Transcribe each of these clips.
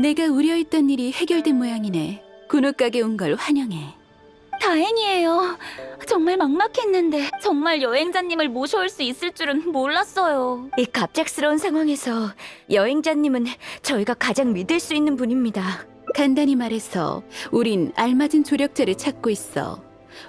내가 우려했던 일이 해결된 모양이네. 군옥가게 온 걸 환영해. 다행이에요. 정말 막막했는데 정말 여행자님을 모셔올 수 있을 줄은 몰랐어요. 이 갑작스러운 상황에서 여행자님은 저희가 가장 믿을 수 있는 분입니다. 간단히 말해서 우린 알맞은 조력자를 찾고 있어.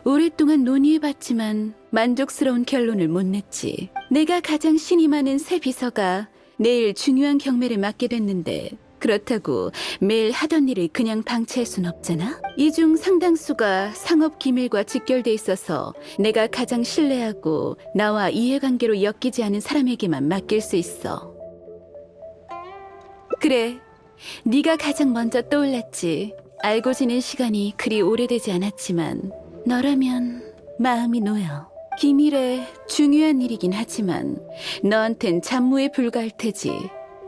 오랫동안 논의해봤지만 만족스러운 결론을 못 냈지. 내가 가장 신이 많은 새 비서가 내일 중요한 경매를 맡게 됐는데 그렇다고 매일 하던 일을 그냥 방치할 순 없잖아? 이 중 상당수가 상업 기밀과 직결돼 있어서 내가 가장 신뢰하고 나와 이해관계로 엮이지 않은 사람에게만 맡길 수 있어. 그래, 네가 가장 먼저 떠올랐지. 알고 지낸 시간이 그리 오래되지 않았지만 너라면 마음이 놓여. 기밀에 중요한 일이긴 하지만 너한텐 잡무에 불과할 테지.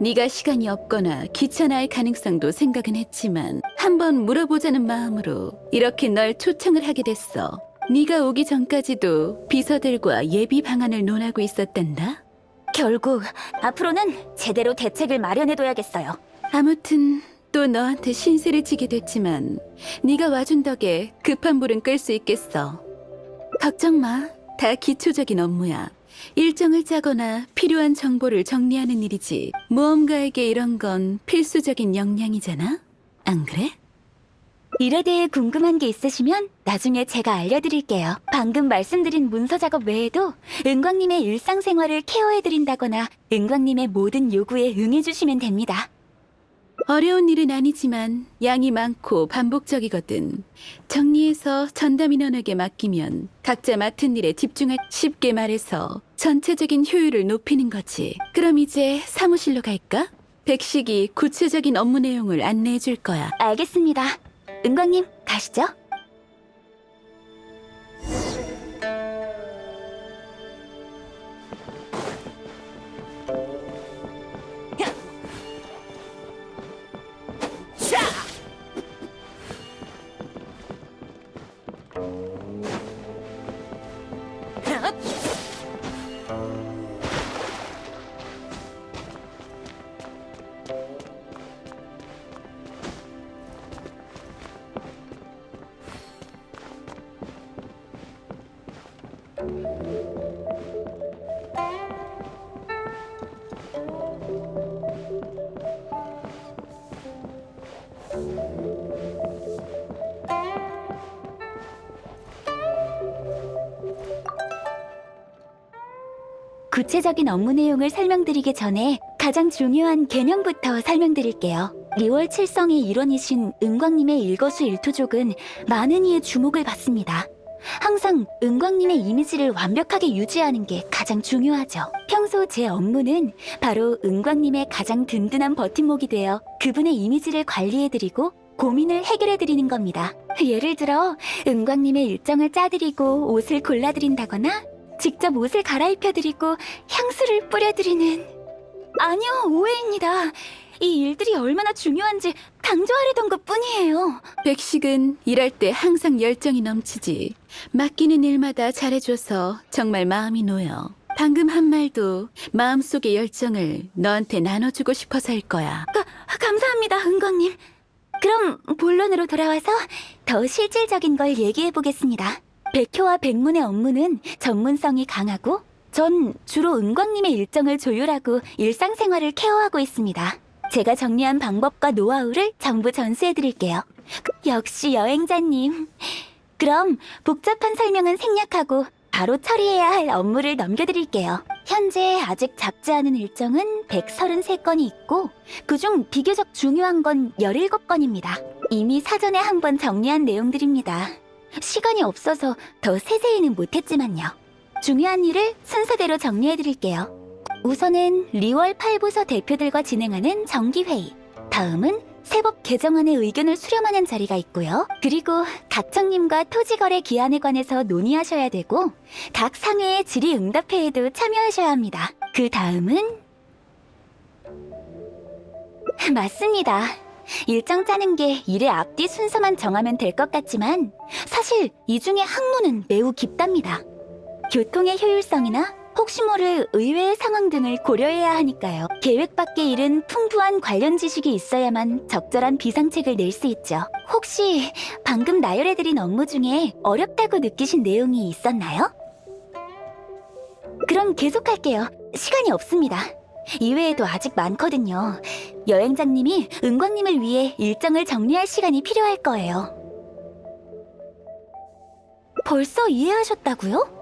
네가 시간이 없거나 귀찮아할 가능성도 생각은 했지만 한번 물어보자는 마음으로 이렇게 널 초청을 하게 됐어. 네가 오기 전까지도 비서들과 예비 방안을 논하고 있었단다. 결국 앞으로는 제대로 대책을 마련해둬야겠어요. 아무튼 또 너한테 신세를 지게 됐지만 네가 와준 덕에 급한 불은 끌 수 있겠어. 걱정 마. 다 기초적인 업무야. 일정을 짜거나 필요한 정보를 정리하는 일이지. 모험가에게 이런 건 필수적인 역량이잖아? 안 그래? 일에 대해 궁금한 게 있으시면 나중에 제가 알려드릴게요. 방금 말씀드린 문서 작업 외에도 은광님의 일상생활을 케어해드린다거나 은광님의 모든 요구에 응해주시면 됩니다. 어려운 일은 아니지만 양이 많고 반복적이거든. 정리해서 전담 인원에게 맡기면 각자 맡은 일에 집중할, 쉽게 말해서 전체적인 효율을 높이는 거지. 그럼 이제 사무실로 갈까? 백식이 구체적인 업무 내용을 안내해 줄 거야. 알겠습니다. 은광님, 가시죠. 구체적인 업무 내용을 설명드리기 전에 가장 중요한 개념부터 설명드릴게요. 리월 칠성의 일원이신 은광님의 일거수일투족은 많은 이의 주목을 받습니다. 항상 은광님의 이미지를 완벽하게 유지하는 게 가장 중요하죠. 평소 제 업무는 바로 은광님의 가장 든든한 버팀목이 되어 그분의 이미지를 관리해드리고 고민을 해결해드리는 겁니다. 예를 들어 은광님의 일정을 짜드리고 옷을 골라드린다거나 직접 옷을 갈아입혀드리고 향수를 뿌려드리는... 아니요, 오해입니다. 이 일들이 얼마나 중요한지 강조하려던 것뿐이에요. 백식은 일할 때 항상 열정이 넘치지. 맡기는 일마다 잘해줘서 정말 마음이 놓여. 방금 한 말도 마음속의 열정을 너한테 나눠주고 싶어서 할 거야. 감사합니다, 은광님. 그럼 본론으로 돌아와서 더 실질적인 걸 얘기해보겠습니다. 백효와 백문의 업무는 전문성이 강하고 전 주로 은광님의 일정을 조율하고 일상생활을 케어하고 있습니다. 제가 정리한 방법과 노하우를 전부 전수해드릴게요. 역시 여행자님. 그럼 복잡한 설명은 생략하고 바로 처리해야 할 업무를 넘겨드릴게요. 현재 아직 잡지 않은 일정은 133건이 있고 그중 비교적 중요한 건 17건입니다. 이미 사전에 한번 정리한 내용들입니다. 시간이 없어서 더 세세히는 못했지만요. 중요한 일을 순서대로 정리해드릴게요. 우선은 리월 8부서 대표들과 진행하는 정기회의, 다음은 세법 개정안의 의견을 수렴하는 자리가 있고요. 그리고 각청님과 토지거래 기한에 관해서 논의하셔야 되고 각 상회의 질의응답회에도 참여하셔야 합니다. 그 다음은 맞습니다. 일정 짜는 게 일의 앞뒤 순서만 정하면 될 것 같지만 사실 이 중에 학문은 매우 깊답니다. 교통의 효율성이나 혹시 모를 의외의 상황 등을 고려해야 하니까요. 계획 밖의 일은 풍부한 관련 지식이 있어야만 적절한 비상책을 낼 수 있죠. 혹시 방금 나열해드린 업무 중에 어렵다고 느끼신 내용이 있었나요? 그럼 계속할게요. 시간이 없습니다. 이외에도 아직 많거든요. 여행자님이 은광님을 위해 일정을 정리할 시간이 필요할 거예요. 벌써 이해하셨다고요?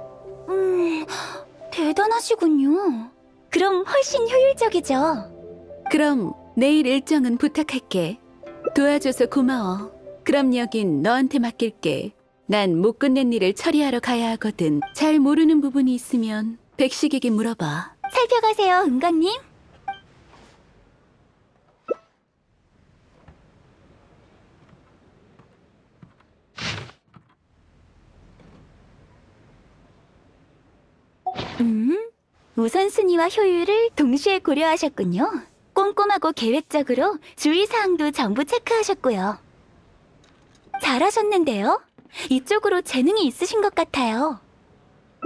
대단하시군요. 그럼 훨씬 효율적이죠. 그럼 내일 일정은 부탁할게. 도와줘서 고마워. 그럼 여긴 너한테 맡길게. 난 못 끝낸 일을 처리하러 가야 하거든. 잘 모르는 부분이 있으면 백식에게 물어봐. 살펴가세요, 은광님. 우선순위와 효율을 동시에 고려하셨군요. 꼼꼼하고 계획적으로 주의사항도 전부 체크하셨고요. 잘하셨는데요? 이쪽으로 재능이 있으신 것 같아요.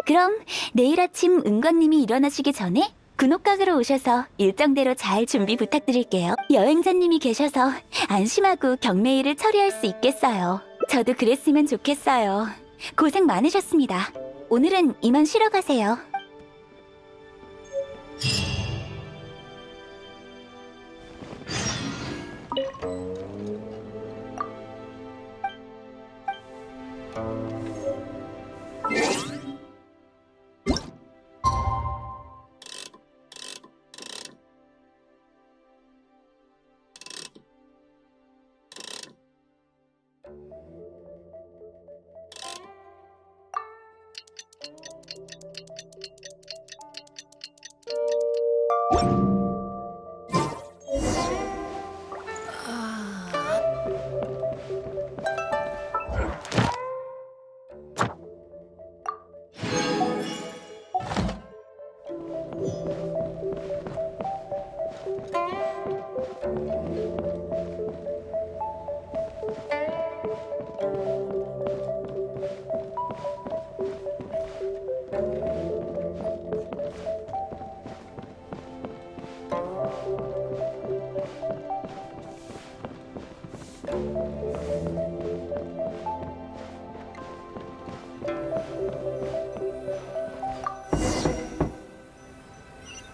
그럼 내일 아침 은광님이 일어나시기 전에 군옥각으로 오셔서 일정대로 잘 준비 부탁드릴게요. 여행자님이 계셔서 안심하고 경매일을 처리할 수 있겠어요. 저도 그랬으면 좋겠어요. 고생 많으셨습니다. 오늘은 이만 쉬러 가세요.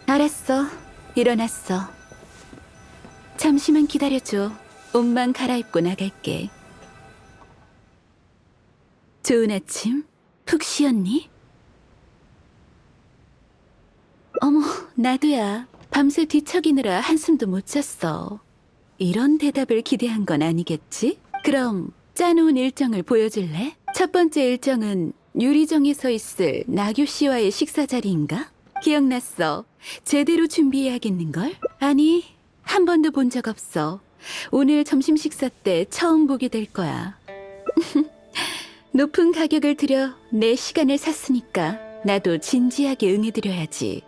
알았어. 일어났어. 잠시만 기다려줘. 옷만 갈아입고 나갈게. 좋은 아침. 푹 쉬었니? 어머, 나도야. 밤새 뒤척이느라 한숨도 못 잤어. 이런 대답을 기대한 건 아니겠지? 그럼 짜놓은 일정을 보여줄래? 첫 번째 일정은 유리정에서 있을 나교 씨와의 식사 자리인가? 기억났어. 제대로 준비해야겠는걸? 아니, 한 번도 본 적 없어. 오늘 점심 식사 때 처음 보게 될 거야. 높은 가격을 들여 내 시간을 샀으니까 나도 진지하게 응해드려야지.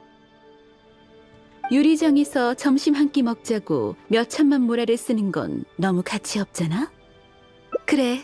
유리정에서 점심 한 끼 먹자고 몇 천만 모라를 쓰는 건 너무 가치 없잖아? 그래,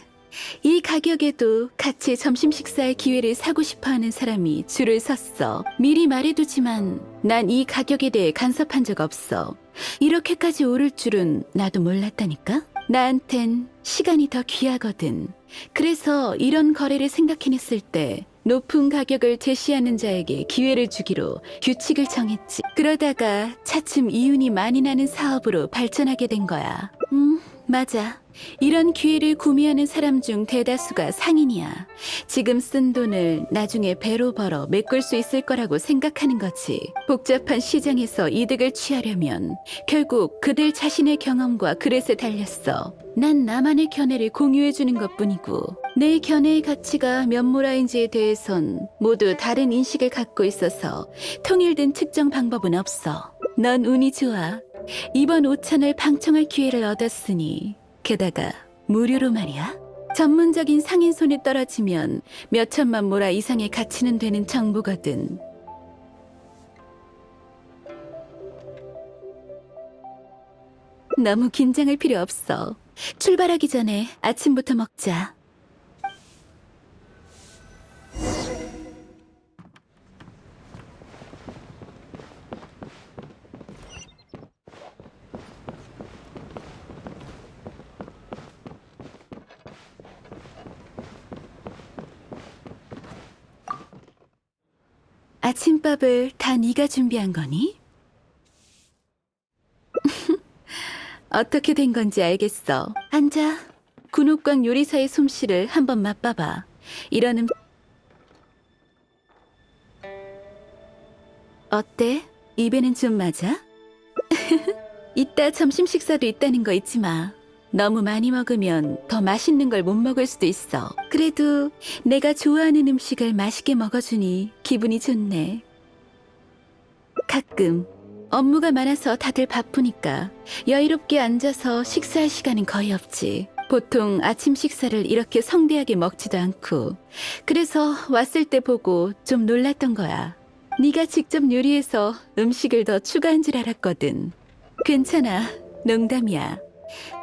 이 가격에도 같이 점심 식사의 기회를 사고 싶어하는 사람이 줄을 섰어. 미리 말해두지만 난 이 가격에 대해 간섭한 적 없어. 이렇게까지 오를 줄은 나도 몰랐다니까? 나한텐 시간이 더 귀하거든. 그래서 이런 거래를 생각해냈을 때 높은 가격을 제시하는 자에게 기회를 주기로 규칙을 정했지. 그러다가 차츰 이윤이 많이 나는 사업으로 발전하게 된 거야. 맞아. 이런 기회를 구매하는 사람 중 대다수가 상인이야. 지금 쓴 돈을 나중에 배로 벌어 메꿀 수 있을 거라고 생각하는 거지. 복잡한 시장에서 이득을 취하려면 결국 그들 자신의 경험과 그릇에 달렸어. 난 나만의 견해를 공유해주는 것뿐이고 내 견해의 가치가 몇 모라인지에 대해선 모두 다른 인식을 갖고 있어서 통일된 측정 방법은 없어. 넌 운이 좋아. 이번 오찬을 방청할 기회를 얻었으니 게다가 무료로 말이야. 전문적인 상인 손에 떨어지면 몇 천만 모라 이상의 가치는 되는 정보거든. 너무 긴장할 필요 없어. 출발하기 전에 아침부터 먹자. 아침밥을 다 네가 준비한 거니? 어떻게 된 건지 알겠어. 앉아. 군옥광 요리사의 솜씨를 한번 맛봐봐. 이런 어때? 입에는 좀 맞아? 이따 점심 식사도 있다는 거 잊지 마. 너무 많이 먹으면 더 맛있는 걸 못 먹을 수도 있어. 그래도 내가 좋아하는 음식을 맛있게 먹어주니 기분이 좋네. 가끔 업무가 많아서 다들 바쁘니까 여유롭게 앉아서 식사할 시간은 거의 없지. 보통 아침 식사를 이렇게 성대하게 먹지도 않고. 그래서 왔을 때 보고 좀 놀랐던 거야. 네가 직접 요리해서 음식을 더 추가한 줄 알았거든. 괜찮아. 농담이야.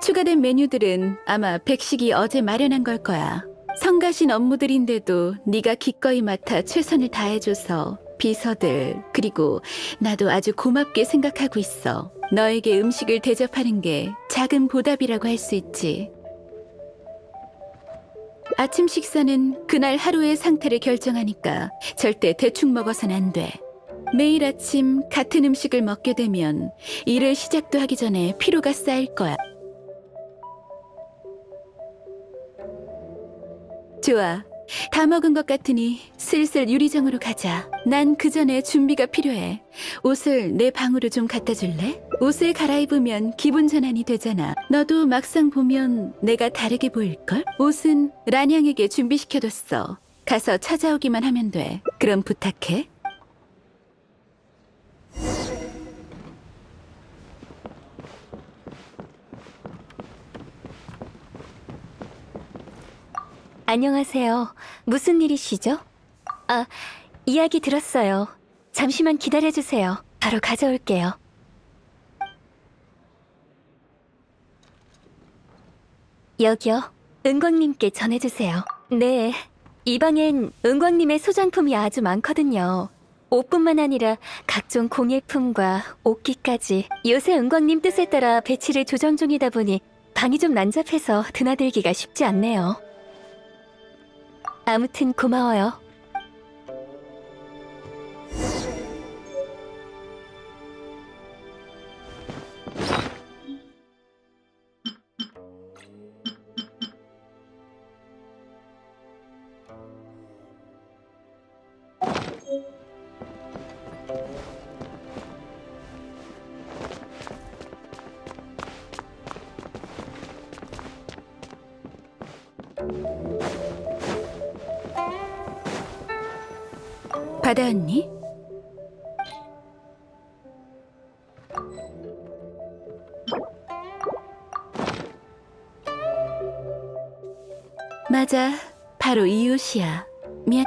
추가된 메뉴들은 아마 백식이 어제 마련한 걸 거야. 성가신 업무들인데도 네가 기꺼이 맡아 최선을 다해줘서 비서들 그리고 나도 아주 고맙게 생각하고 있어. 너에게 음식을 대접하는 게 작은 보답이라고 할 수 있지. 아침 식사는 그날 하루의 상태를 결정하니까 절대 대충 먹어선 안 돼. 매일 아침 같은 음식을 먹게 되면 일을 시작도 하기 전에 피로가 쌓일 거야. 좋아. 다 먹은 것 같으니 슬슬 유리정으로 가자. 난 그 전에 준비가 필요해. 옷을 내 방으로 좀 갖다 줄래? 옷을 갈아입으면 기분 전환이 되잖아. 너도 막상 보면 내가 다르게 보일걸? 옷은 란양에게 준비시켜뒀어. 가서 찾아오기만 하면 돼. 그럼 부탁해. 안녕하세요. 무슨 일이시죠? 아, 이야기 들었어요. 잠시만 기다려주세요. 바로 가져올게요. 여기요. 은광님께 전해주세요. 네, 이 방엔 은광님의 소장품이 아주 많거든요. 옷뿐만 아니라 각종 공예품과 옷기까지. 요새 은광님 뜻에 따라 배치를 조정 중이다 보니 방이 좀 난잡해서 드나들기가 쉽지 않네요. 아무튼 고마워요. 받아왔니? 맞아. 바로 이 옷이야. 미안.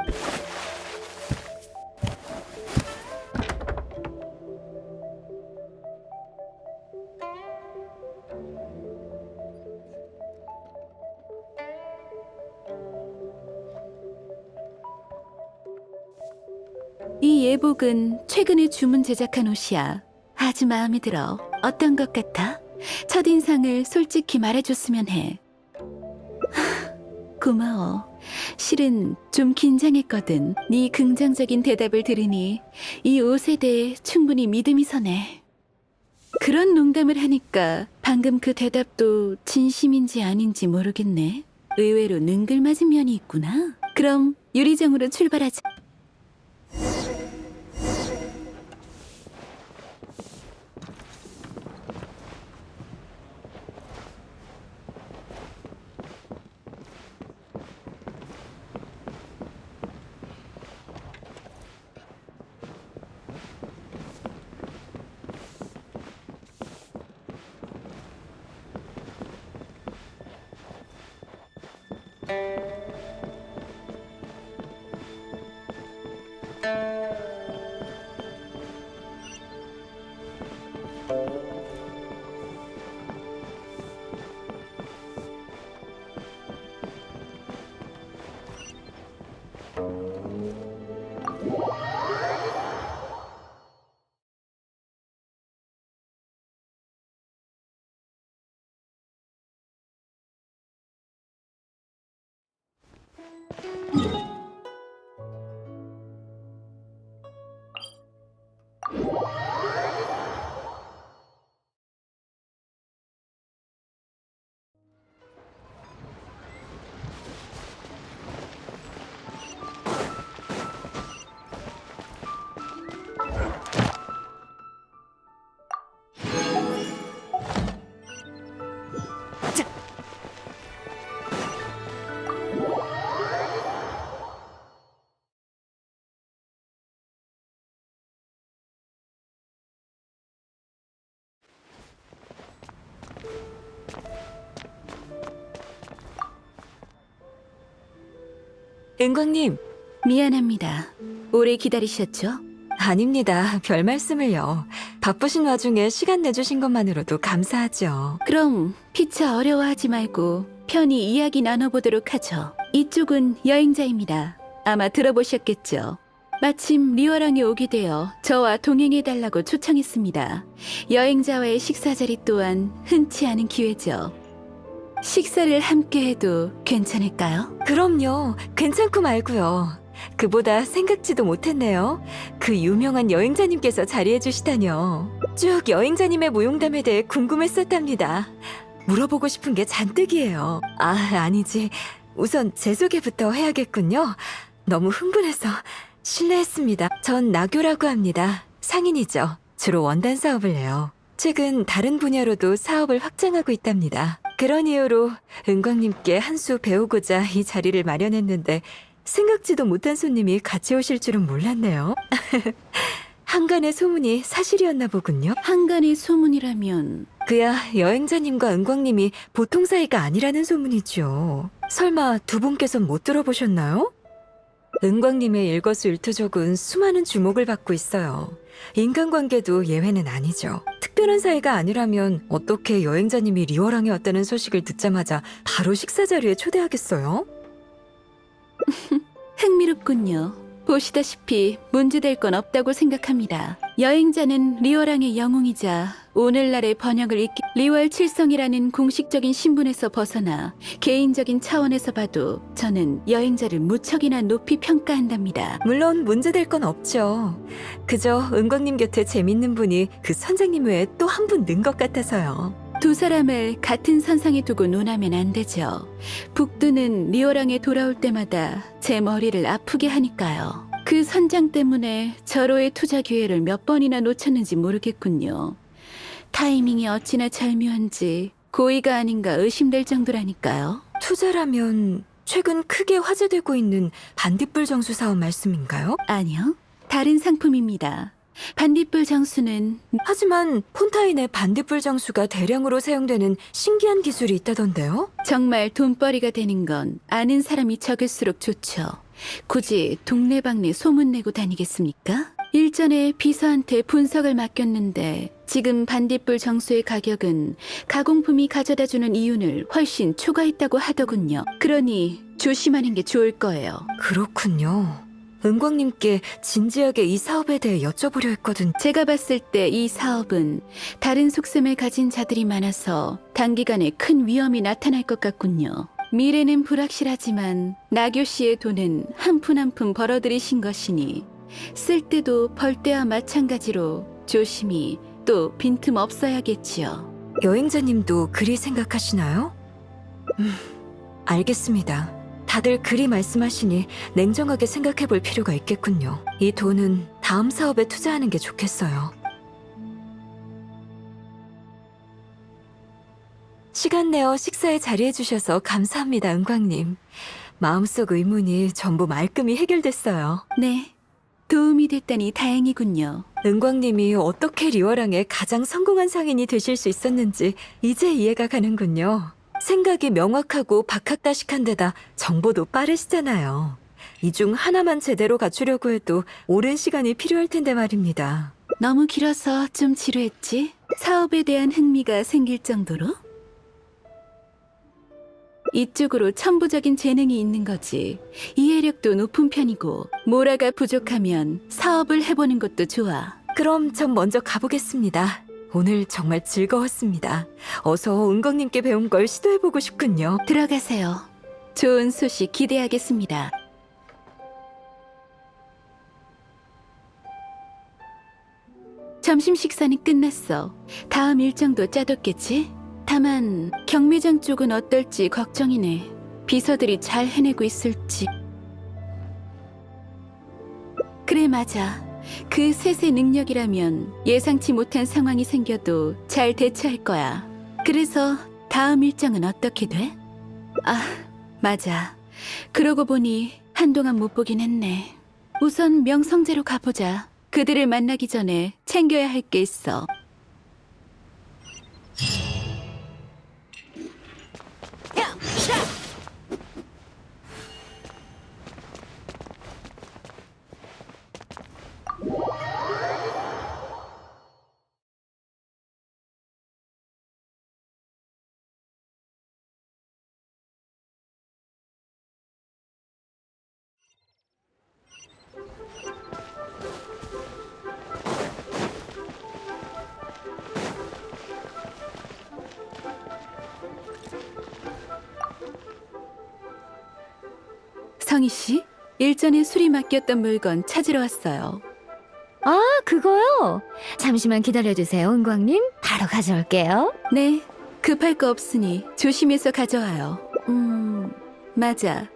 이 예복은 최근에 주문 제작한 옷이야. 아주 마음에 들어. 어떤 것 같아? 첫인상을 솔직히 말해줬으면 해. 고마워. 실은 좀 긴장했거든. 네 긍정적인 대답을 들으니 이 옷에 대해 충분히 믿음이 서네. 그런 농담을 하니까 방금 그 대답도 진심인지 아닌지 모르겠네. 의외로 능글맞은 면이 있구나. 그럼 유리정으로 출발하자. 은광님, 미안합니다. 오래 기다리셨죠? 아닙니다. 별 말씀을요. 바쁘신 와중에 시간 내주신 것만으로도 감사하죠. 그럼 피차 어려워하지 말고 편히 이야기 나눠보도록 하죠. 이쪽은 여행자입니다. 아마 들어보셨겠죠? 마침 리워랑에 오게 되어 저와 동행해달라고 초청했습니다. 여행자와의 식사 자리 또한 흔치 않은 기회죠. 식사를 함께 해도 괜찮을까요? 그럼요. 괜찮고 말고요. 그보다 생각지도 못했네요. 그 유명한 여행자님께서 자리해 주시다뇨. 쭉 여행자님의 모용담에 대해 궁금했었답니다. 물어보고 싶은 게 잔뜩이에요. 아니지. 우선 제 소개부터 해야겠군요. 너무 흥분해서 실례했습니다. 전 나교라고 합니다. 상인이죠. 주로 원단 사업을 해요. 최근 다른 분야로도 사업을 확장하고 있답니다. 그런 이유로 은광님께 한 수 배우고자 이 자리를 마련했는데 생각지도 못한 손님이 같이 오실 줄은 몰랐네요. 한간의 소문이 사실이었나 보군요. 한간의 소문이라면 그야 여행자님과 은광님이 보통 사이가 아니라는 소문이죠. 설마 두 분께선 못 들어보셨나요? 은광님의 일거수일투족은 수많은 주목을 받고 있어요. 인간관계도 예외는 아니죠. 특별한 사이가 아니라면 어떻게 여행자님이 리워랑에 왔다는 소식을 듣자마자 바로 식사 자리에 초대하겠어요? 흥미롭군요. 보시다시피 문제될 건 없다고 생각합니다. 여행자는 리워랑의 영웅이자 오늘날의 번역을 잇기 리월 칠성이라는 공식적인 신분에서 벗어나 개인적인 차원에서 봐도 저는 여행자를 무척이나 높이 평가한답니다. 물론 문제될 건 없죠. 그저 은광님 곁에 재밌는 분이 그 선장님 외에 또 한 분 는 것 같아서요. 두 사람을 같은 선상에 두고 논하면 안 되죠. 북두는 리오랑에 돌아올 때마다 제 머리를 아프게 하니까요. 그 선장 때문에 절호의 투자 기회를 몇 번이나 놓쳤는지 모르겠군요. 타이밍이 어찌나 절묘한지 고의가 아닌가 의심될 정도라니까요. 투자라면 최근 크게 화제되고 있는 반딧불 정수 사업 말씀인가요? 아니요, 다른 상품입니다. 반딧불 정수는 하지만 폰타인의 반딧불 정수가 대량으로 사용되는 신기한 기술이 있다던데요? 정말 돈벌이가 되는 건 아는 사람이 적을수록 좋죠. 굳이 동네방네 소문내고 다니겠습니까? 일전에 비서한테 분석을 맡겼는데 지금 반딧불 정수의 가격은 가공품이 가져다주는 이윤을 훨씬 초과했다고 하더군요. 그러니 조심하는 게 좋을 거예요. 그렇군요. 은광님께 진지하게 이 사업에 대해 여쭤보려 했거든. 제가 봤을 때 이 사업은 다른 속셈을 가진 자들이 많아서 단기간에 큰 위험이 나타날 것 같군요. 미래는 불확실하지만 나교 씨의 돈은 한 푼 한 푼 벌어들이신 것이니 쓸 때도 벌 때와 마찬가지로 조심히 또 빈틈 없어야겠지요. 여행자님도 그리 생각하시나요? 알겠습니다. 다들 그리 말씀하시니 냉정하게 생각해 볼 필요가 있겠군요. 이 돈은 다음 사업에 투자하는 게 좋겠어요. 시간 내어 식사에 자리해 주셔서 감사합니다, 은광님. 마음속 의문이 전부 말끔히 해결됐어요. 네, 도움이 됐다니 다행이군요. 은광님이 어떻게 리워랑의 가장 성공한 상인이 되실 수 있었는지 이제 이해가 가는군요. 생각이 명확하고 박학다식한 데다 정보도 빠르시잖아요. 이 중 하나만 제대로 갖추려고 해도 오랜 시간이 필요할 텐데 말입니다. 너무 길어서 좀 지루했지? 사업에 대한 흥미가 생길 정도로? 이쪽으로 천부적인 재능이 있는 거지. 이해력도 높은 편이고 모라가 부족하면 사업을 해보는 것도 좋아. 그럼 전 먼저 가보겠습니다. 오늘 정말 즐거웠습니다. 어서 은광님께 배운 걸 시도해보고 싶군요. 들어가세요. 좋은 소식 기대하겠습니다. 점심 식사는 끝났어. 다음 일정도 짜뒀겠지? 다만 경매장 쪽은 어떨지 걱정이네. 비서들이 잘 해내고 있을지. 그래, 맞아. 그 셋의 능력이라면 예상치 못한 상황이 생겨도 잘 대처할 거야. 그래서 다음 일정은 어떻게 돼? 아, 맞아. 그러고 보니 한동안 못 보긴 했네. 우선 명성제로 가보자. 그들을 만나기 전에 챙겨야 할 게 있어. 성희 씨, 일전에 수리 맡겼던 물건 찾으러 왔어요. 아, 그거요? 잠시만 기다려주세요, 은광님. 바로 가져올게요. 네, 급할 거 없으니 조심해서 가져와요. 맞아.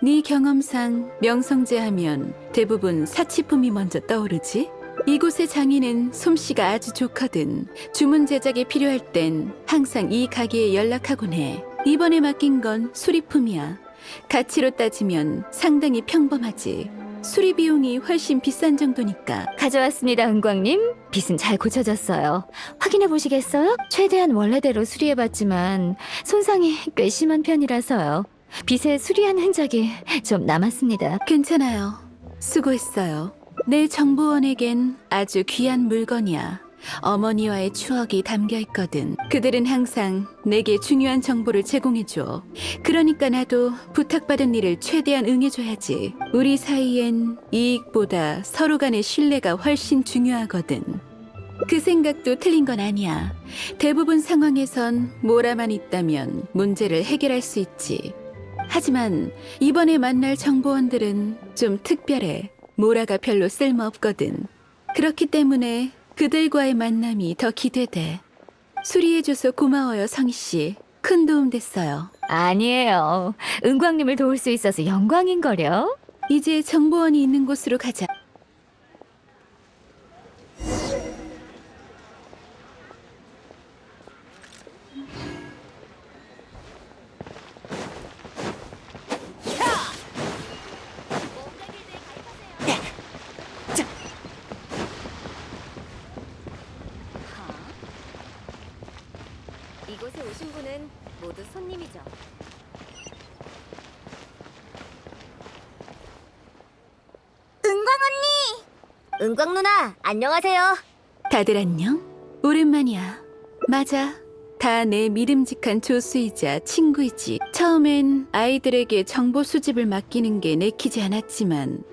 네 경험상 명성제 하면 대부분 사치품이 먼저 떠오르지? 이곳의 장인은 솜씨가 아주 좋거든. 주문 제작에 필요할 땐 항상 이 가게에 연락하곤 해. 이번에 맡긴 건 수리품이야. 가치로 따지면 상당히 평범하지. 수리 비용이 훨씬 비싼 정도니까. 가져왔습니다, 은광님. 빗은 잘 고쳐졌어요. 확인해 보시겠어요? 최대한 원래대로 수리해봤지만 손상이 꽤 심한 편이라서요. 빗에 수리한 흔적이 좀 남았습니다. 괜찮아요. 수고했어요. 내 정보원에겐 아주 귀한 물건이야. 어머니와의 추억이 담겨 있거든. 그들은 항상 내게 중요한 정보를 제공해줘. 그러니까 나도 부탁받은 일을 최대한 응해줘야지. 우리 사이엔 이익보다 서로 간의 신뢰가 훨씬 중요하거든. 그 생각도 틀린 건 아니야. 대부분 상황에선 모라만 있다면 문제를 해결할 수 있지. 하지만 이번에 만날 정보원들은 좀 특별해. 모라가 별로 쓸모없거든. 그렇기 때문에 그들과의 만남이 더 기대돼. 수리해줘서 고마워요, 성희 씨. 큰 도움 됐어요. 아니에요. 은광님을 도울 수 있어서 영광인걸요. 이제 정보원이 있는 곳으로 가자. 이곳에 오신 분은 모두 손님이죠. 은광 누나, 안녕하세요. 다들 안녕? 오랜만이야. 맞아. 다 내 믿음직한 조수이자 친구이지. 처음엔 아이들에게 정보 수집을 맡기는 게 내키지 않았지만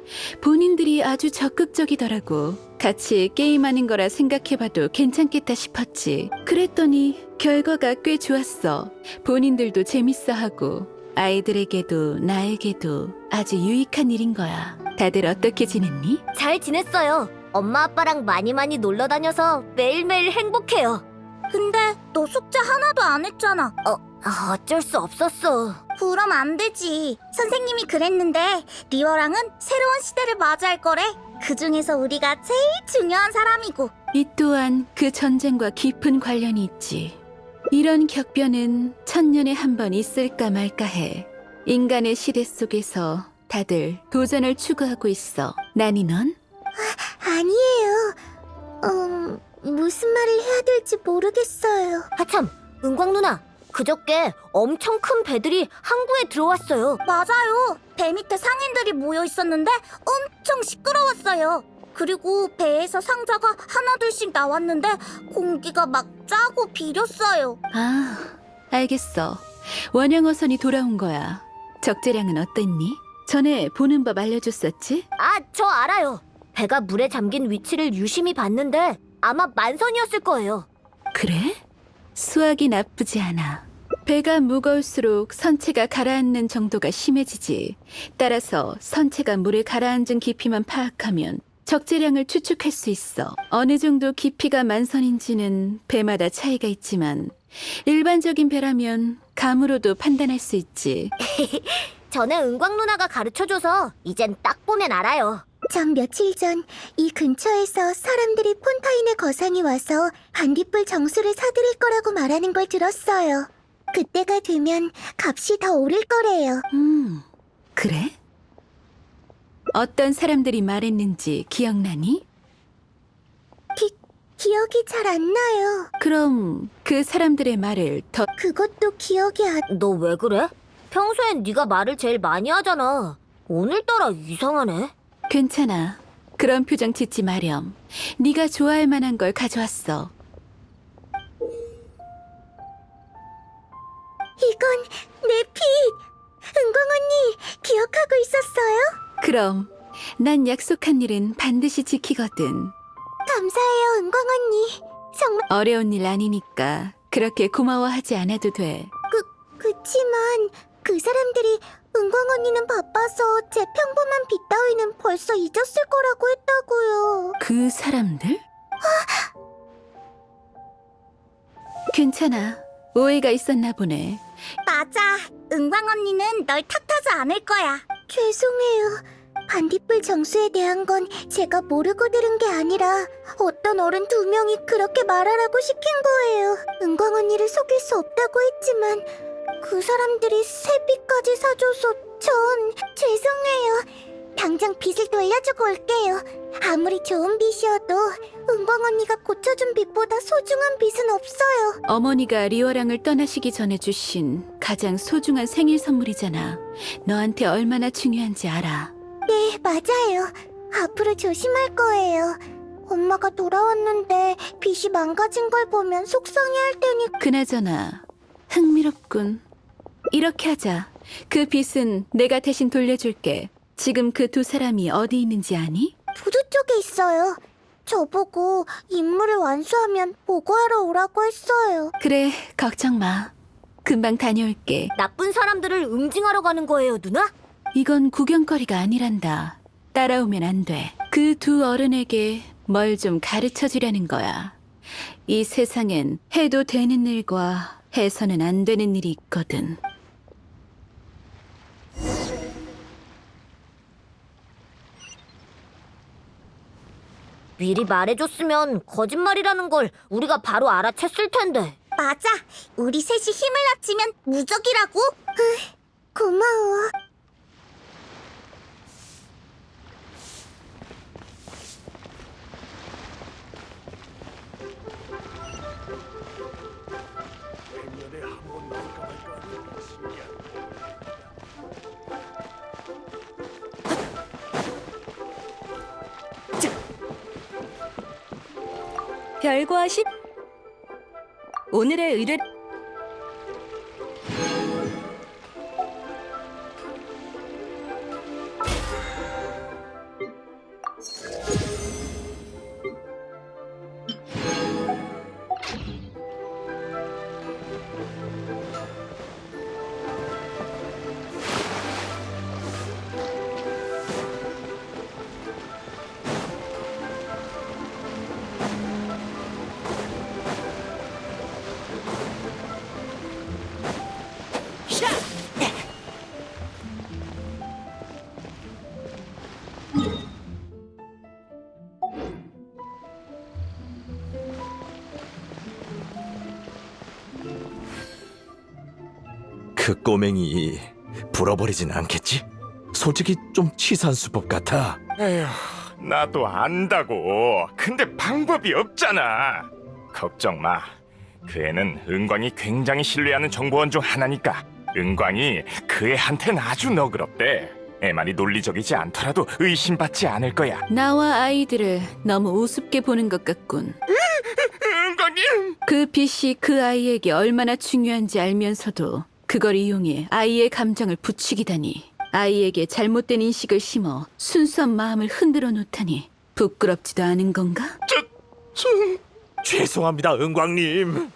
본인들이 아주 적극적이더라고. 같이 게임하는 거라 생각해봐도 괜찮겠다 싶었지. 그랬더니 결과가 꽤 좋았어. 본인들도 재밌어하고 아이들에게도 나에게도 아주 유익한 일인 거야. 다들 어떻게 지냈니? 잘 지냈어요. 엄마 아빠랑 많이 놀러 다녀서 매일매일 행복해요. 근데 너 숙제 하나도 안 했잖아. 어쩔 수 없었어. 그럼 안 되지. 선생님이 그랬는데 리워랑은 새로운 시대를 맞이할 거래. 그 중에서 우리가 제일 중요한 사람이고. 이 또한 그 전쟁과 깊은 관련이 있지. 이런 격변은 천년에 한 번 있을까 말까 해. 인간의 시대 속에서 다들 도전을 추구하고 있어. 나니 넌? 아니에요. 무슨 말을 해야 될지 모르겠어요. 하참, 은광 누나, 그저께 엄청 큰 배들이 항구에 들어왔어요. 맞아요. 배 밑에 상인들이 모여 있었는데 엄청 시끄러웠어요. 그리고 배에서 상자가 하나둘씩 나왔는데 공기가 막 짜고 비렸어요. 아, 알겠어. 원양어선이 돌아온 거야. 적재량은 어땠니? 전에 보는 법 알려줬었지? 아, 저 알아요. 배가 물에 잠긴 위치를 유심히 봤는데 아마 만선이었을 거예요. 그래? 수학이 나쁘지 않아. 배가 무거울수록 선체가 가라앉는 정도가 심해지지. 따라서 선체가 물에 가라앉은 깊이만 파악하면 적재량을 추측할 수 있어. 어느 정도 깊이가 만선인지는 배마다 차이가 있지만 일반적인 배라면 감으로도 판단할 수 있지. 전에 은광 누나가 가르쳐줘서 이젠 딱 보면 알아요. 전 며칠 전 이 근처에서 사람들이 폰타인의 거상이 와서 반딧불 정수를 사들일 거라고 말하는 걸 들었어요. 그때가 되면 값이 더 오를 거래요. 그래? 어떤 사람들이 말했는지 기억나니? 기억이 잘 안 나요. 그럼 그 사람들의 말을 더 그것도 기억이 안... 너 왜 그래? 평소엔 네가 말을 제일 많이 하잖아. 오늘따라 이상하네. 괜찮아. 그런 표정 짓지 마렴. 네가 좋아할 만한 걸 가져왔어. 이건 내 피! 은광 언니, 기억하고 있었어요? 그럼 난 약속한 일은 반드시 지키거든. 감사해요, 은광 언니. 정말 어려운 일 아니니까 그렇게 고마워하지 않아도 돼. 그치만 그 사람들이 은광 언니는 바빠서 제 평범한 빚 따위는 벌써 잊었을 거라고 했다고요. 그 사람들? 괜찮아. 오해가 있었나 보네. 맞아. 은광 언니는 널 탓하지 않을 거야. 죄송해요. 반딧불 정수에 대한 건 제가 모르고 들은 게 아니라 어떤 어른 2명이 그렇게 말하라고 시킨 거예요. 은광 언니를 속일 수 없다고 했지만 그 사람들이 세비까지 사줘서 전 죄송해요. 당장 빚을 돌려주고 올게요. 아무리 좋은 빚이어도 은광 언니가 고쳐준 빚보다 소중한 빚은 없어요. 어머니가 리워랑을 떠나시기 전에 주신 가장 소중한 생일 선물이잖아. 너한테 얼마나 중요한지 알아. 네, 맞아요. 앞으로 조심할 거예요. 엄마가 돌아왔는데 빚이 망가진 걸 보면 속상해할 테니 그나저나 흥미롭군. 이렇게 하자. 그 빚은 내가 대신 돌려줄게. 지금 그 2 사람이 어디 있는지 아니? 부두 쪽에 있어요. 저보고 임무를 완수하면 보고하러 오라고 했어요. 그래, 걱정 마. 금방 다녀올게. 나쁜 사람들을 응징하러 가는 거예요, 누나? 이건 구경거리가 아니란다. 따라오면 안 돼. 그 2 어른에게 뭘 좀 가르쳐 주려는 거야. 이 세상엔 해도 되는 일과 해서는 안 되는 일이 있거든. 미리 말해줬으면 거짓말이라는 걸 우리가 바로 알아챘을 텐데. 맞아. 우리 셋이 힘을 합치면 무적이라고. 고마워. 별거하시... 오늘의 의뢰... 그 꼬맹이 불어버리진 않겠지? 솔직히 좀 치사한 수법 같아. 에휴, 나도 안다고. 근데 방법이 없잖아. 걱정 마. 그 애는 은광이 굉장히 신뢰하는 정보원 중 하나니까 은광이 그 애한텐 아주 너그럽대. 애만이 논리적이지 않더라도 의심받지 않을 거야. 나와 아이들을 너무 우습게 보는 것 같군. 은광님! 그 빛이 그 아이에게 얼마나 중요한지 알면서도 그걸 이용해 아이의 감정을 부추기다니. 아이에게 잘못된 인식을 심어 순수한 마음을 흔들어 놓다니 부끄럽지도 않은 건가? 죄송합니다, 은광님.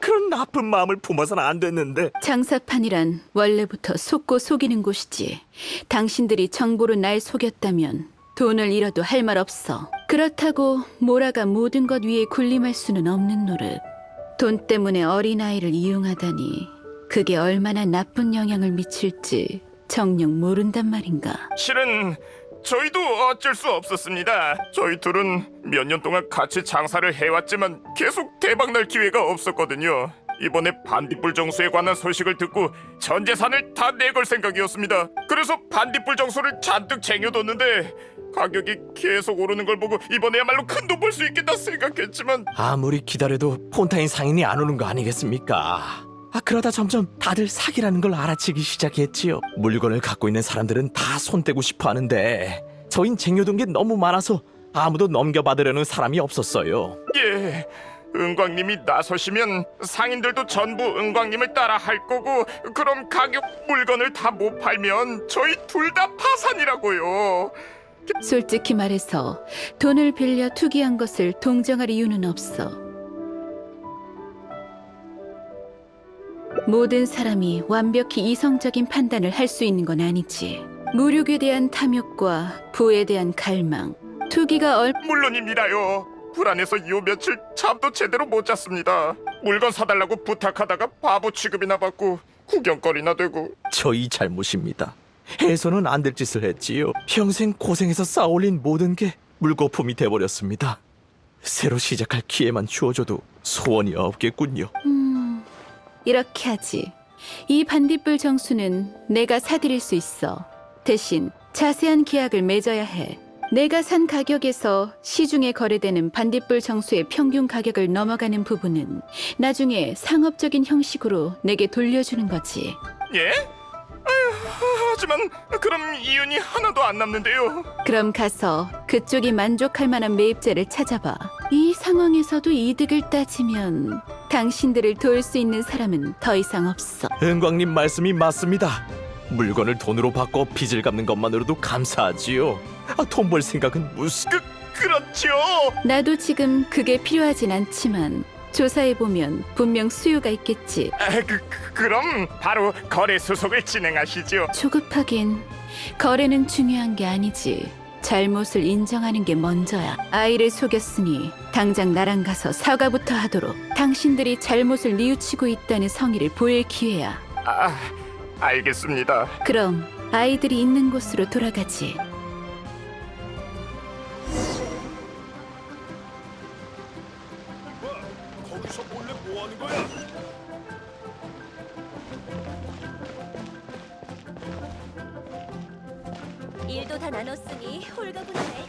그런 나쁜 마음을 품어서는 안 됐는데. 장사판이란 원래부터 속고 속이는 곳이지. 당신들이 정보로 날 속였다면 돈을 잃어도 할 말 없어. 그렇다고 모라가 모든 것 위에 군림할 수는 없는 노릇. 돈 때문에 어린아이를 이용하다니 그게 얼마나 나쁜 영향을 미칠지 정녕 모른단 말인가. 실은 저희도 어쩔 수 없었습니다. 저희 둘은 몇 년 동안 같이 장사를 해왔지만 계속 대박날 기회가 없었거든요. 이번에 반딧불 정수에 관한 소식을 듣고 전 재산을 다 내걸 생각이었습니다. 그래서 반딧불 정수를 잔뜩 쟁여뒀는데 가격이 계속 오르는 걸 보고 이번에야말로 큰 돈 벌 수 있겠다 생각했지만 아무리 기다려도 폰타인 상인이 안 오는 거 아니겠습니까? 그러다 점점 다들 사기라는 걸 알아채기 시작했지요. 물건을 갖고 있는 사람들은 다 손대고 싶어 하는데 저흰 쟁여둔 게 너무 많아서 아무도 넘겨받으려는 사람이 없었어요. 예, 은광님이 나서시면 상인들도 전부 은광님을 따라 할 거고 그럼 가격 물건을 다 못 팔면 저희 둘 다 파산이라고요. 솔직히 말해서 돈을 빌려 투기한 것을 동정할 이유는 없어. 모든 사람이 완벽히 이성적인 판단을 할 수 있는 건 아니지. 무력에 대한 탐욕과 부에 대한 갈망, 투기가 물론입니다요. 불안해서 요 며칠 잠도 제대로 못 잤습니다. 물건 사달라고 부탁하다가 바보 취급이나 받고 구경거리나 되고. 저희 잘못입니다. 해서는 안 될 짓을 했지요. 평생 고생해서 쌓아올린 모든 게 물거품이 돼버렸습니다. 새로 시작할 기회만 주어줘도 소원이 없겠군요. 이렇게 하지. 이 반딧불 정수는 내가 사드릴 수 있어. 대신 자세한 계약을 맺어야 해. 내가 산 가격에서 시중에 거래되는 반딧불 정수의 평균 가격을 넘어가는 부분은 나중에 상업적인 형식으로 내게 돌려주는 거지. 예? 하지만 그럼 이윤이 하나도 안 남는데요. 그럼 가서 그쪽이 만족할 만한 매입자를 찾아봐. 이 상황에서도 이득을 따지면 당신들을 도울 수 있는 사람은 더 이상 없어. 은광님 말씀이 맞습니다. 물건을 돈으로 바꿔 빚을 갚는 것만으로도 감사하지요. 돈 벌 생각은 무슨... 그렇죠. 나도 지금 그게 필요하진 않지만 조사해보면 분명 수요가 있겠지. 그럼 바로 거래 수속을 진행하시죠. 조급하긴. 거래는 중요한 게 아니지. 잘못을 인정하는 게 먼저야. 아이를 속였으니 당장 나랑 가서 사과부터 하도록. 당신들이 잘못을 뉘우치고 있다는 성의를 보일 기회야. 알겠습니다. 그럼 아이들이 있는 곳으로 돌아가지. 거기서 몰래 뭐 하는 거야? 일도 다 나눴으니 홀가분하네.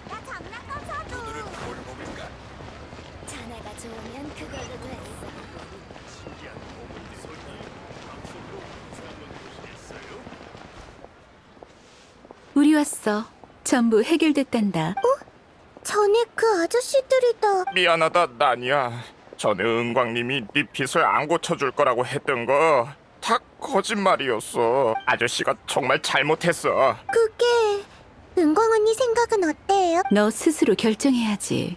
나 장난감 사줘. 자네가 좋으면 그걸로도 했어. 우리 왔어. 전부 해결됐단다. 전에 그 아저씨들이다. 미안하다 나니야. 전에 은광님이 네 빚을 안 고쳐줄 거라고 했던 거 다 거짓말이었어. 아저씨가 정말 잘못했어. 그게 은광 언니 생각은 어때요? 너 스스로 결정해야지.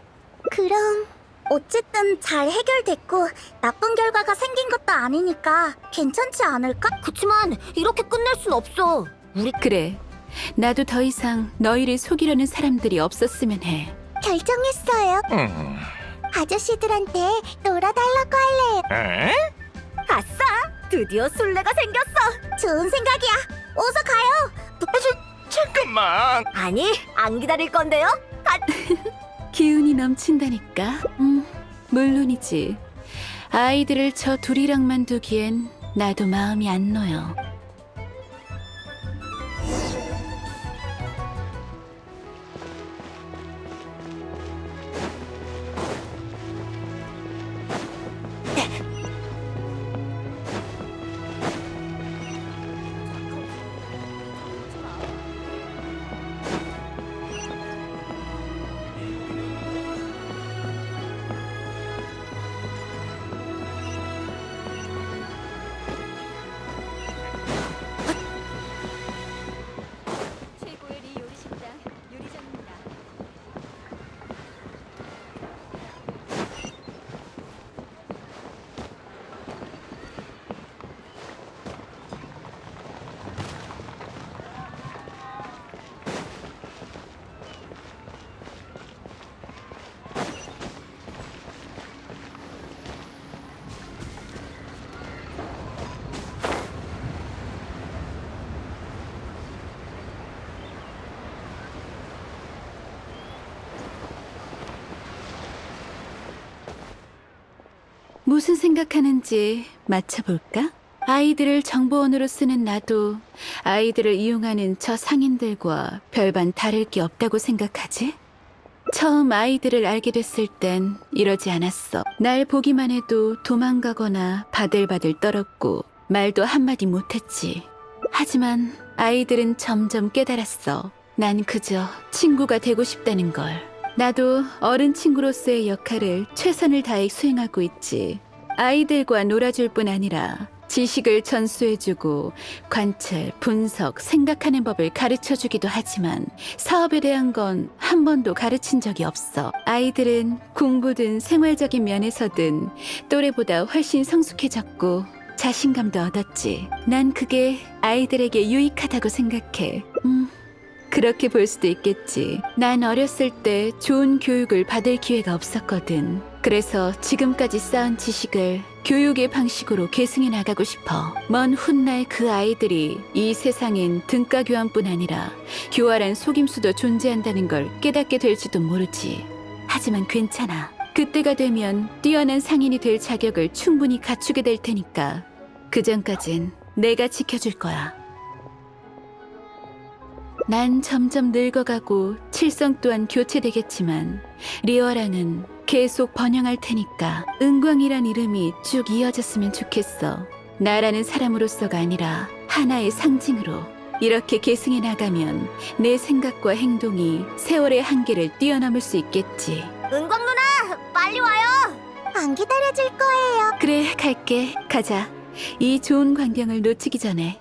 그럼 어쨌든 잘 해결됐고 나쁜 결과가 생긴 것도 아니니까 괜찮지 않을까? 그치만 이렇게 끝낼 순 없어. 그래. 나도 더 이상 너희를 속이려는 사람들이 없었으면 해. 결정했어요. 아저씨들한테 놀아달라고 할래요. 에? 아싸! 드디어 술래가 생겼어. 좋은 생각이야. 어서 가요. 잠깐만. 아니, 안 기다릴 건데요. 기운이 넘친다니까. 물론이지. 아이들을 저 둘이랑만 두기엔 나도 마음이 안 놓여. 최고의 리 요리식당 요리장입니다. 무슨 생각하는지 맞춰볼까? 아이들을 정보원으로 쓰는 나도 아이들을 이용하는 저 상인들과 별반 다를 게 없다고 생각하지? 처음 아이들을 알게 됐을 땐 이러지 않았어. 날 보기만 해도 도망가거나 바들바들 떨었고 말도 한마디 못했지. 하지만 아이들은 점점 깨달았어. 난 그저 친구가 되고 싶다는 걸. 나도 어른 친구로서의 역할을 최선을 다해 수행하고 있지. 아이들과 놀아줄 뿐 아니라 지식을 전수해주고 관찰, 분석, 생각하는 법을 가르쳐주기도 하지만 사업에 대한 건 한 번도 가르친 적이 없어. 아이들은 공부든 생활적인 면에서든 또래보다 훨씬 성숙해졌고 자신감도 얻었지. 난 그게 아이들에게 유익하다고 생각해. 그렇게 볼 수도 있겠지. 난 어렸을 때 좋은 교육을 받을 기회가 없었거든. 그래서 지금까지 쌓은 지식을 교육의 방식으로 계승해 나가고 싶어. 먼 훗날 그 아이들이 이 세상엔 등가 교환뿐 아니라 교활한 속임수도 존재한다는 걸 깨닫게 될지도 모르지. 하지만 괜찮아. 그때가 되면 뛰어난 상인이 될 자격을 충분히 갖추게 될 테니까 그 전까진 내가 지켜줄 거야. 난 점점 늙어가고 칠성 또한 교체되겠지만 리어랑은 계속 번영할 테니까 은광이란 이름이 쭉 이어졌으면 좋겠어. 나라는 사람으로서가 아니라 하나의 상징으로. 이렇게 계승해 나가면 내 생각과 행동이 세월의 한계를 뛰어넘을 수 있겠지. 은광 누나, 빨리 와요. 안 기다려줄 거예요. 그래, 갈게. 가자. 이 좋은 광경을 놓치기 전에.